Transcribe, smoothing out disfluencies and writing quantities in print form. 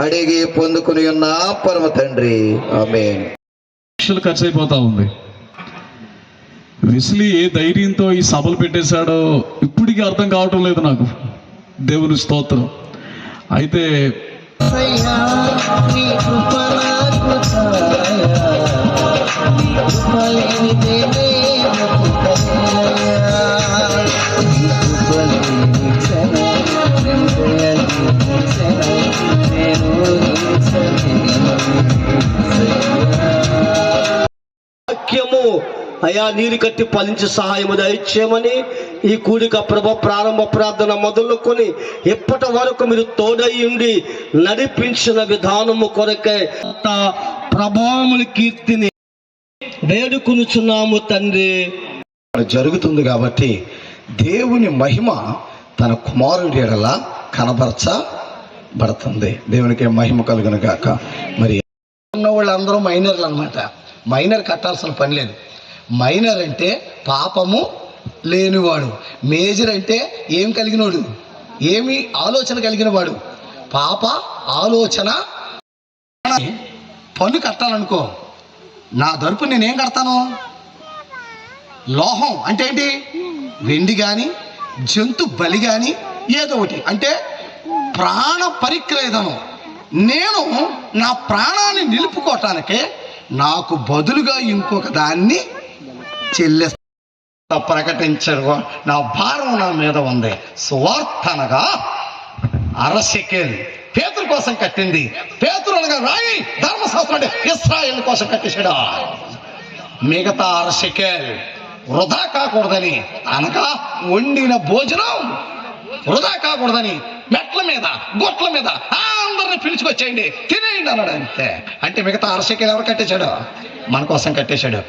అడిగి పొందుకుని ఉన్న పరమ తండ్రి. ఆమేన్. లక్షలు ఖర్చు అయిపోతా ఉంది. వెస్లీ ఏ ధైర్యంతో ఈ సభలు పెట్టేశాడో ఇప్పటికీ అర్థం కావటం లేదు నాకు. దేవుని స్తోత్రం. అయితే వాక్యము అయా నీరు కట్టి ఫలించి సహాయము దయచేయమని ఈ కూడిక ప్రభు ప్రారంభ ప్రార్థన మొదలుకొని ఎప్పటి వరకు మీరు తోడయ్యుండి నడిపించిన విధానము కొరకై ప్రభావముల కీర్తిని వేడుకొనుచున్నాము తండ్రి. జరుగుతుంది కాబట్టి దేవుని మహిమ తన కుమారుడి ఎడల కనబరచబడుతుంది. దేవునికి మహిమ కలుగును గాక. మరి ఉన్న వాళ్ళందరూ మైనర్లు అన్నమాట. మైనర్ కట్టాల్సిన పని లేదు. మైనర్ అంటే పాపము లేనివాడు. మేజర్ అంటే ఏం కలిగినవాడు, ఏమి ఆలోచన కలిగిన వాడు. పాప ఆలోచన పన్ను కట్టాలనుకో, నా తరపు నేనేం కడతాను? లోహం అంటే ఏంటి? వెండి కానీ జంతు బలి కానీ ఏదో ఒకటి, అంటే ప్రాణ పరిక్రయదనం. నేను నా ప్రాణాన్ని నిలుపుకోవటానికే నాకు బదులుగా ఇంకొక దాన్ని చెల్లిస్తా ప్రకటించరు. నా భారం నా మీద ఉంది. సువార్త అనగా అరశెకెల్ పేతురు కోసం కట్టింది. పేతురు అనగా రాయి ధర్మశాస్త్రం అంటే ఇశ్రాయేలు కోసం కట్టేశాడు. మిగతా అరశెకెల్ వృధా కాకూడదని అనగా వండిన భోజనం వృధా కాకూడదని మెట్ల మీద గొట్ల మీద అందరిని పిలుచుకొచ్చేయండి, తినేయండి అన్నాడు. అంతే. అంటే మిగతా అరశెకెల్ ఎవరు కట్టేశాడు? మన కోసం కట్టేశాడు.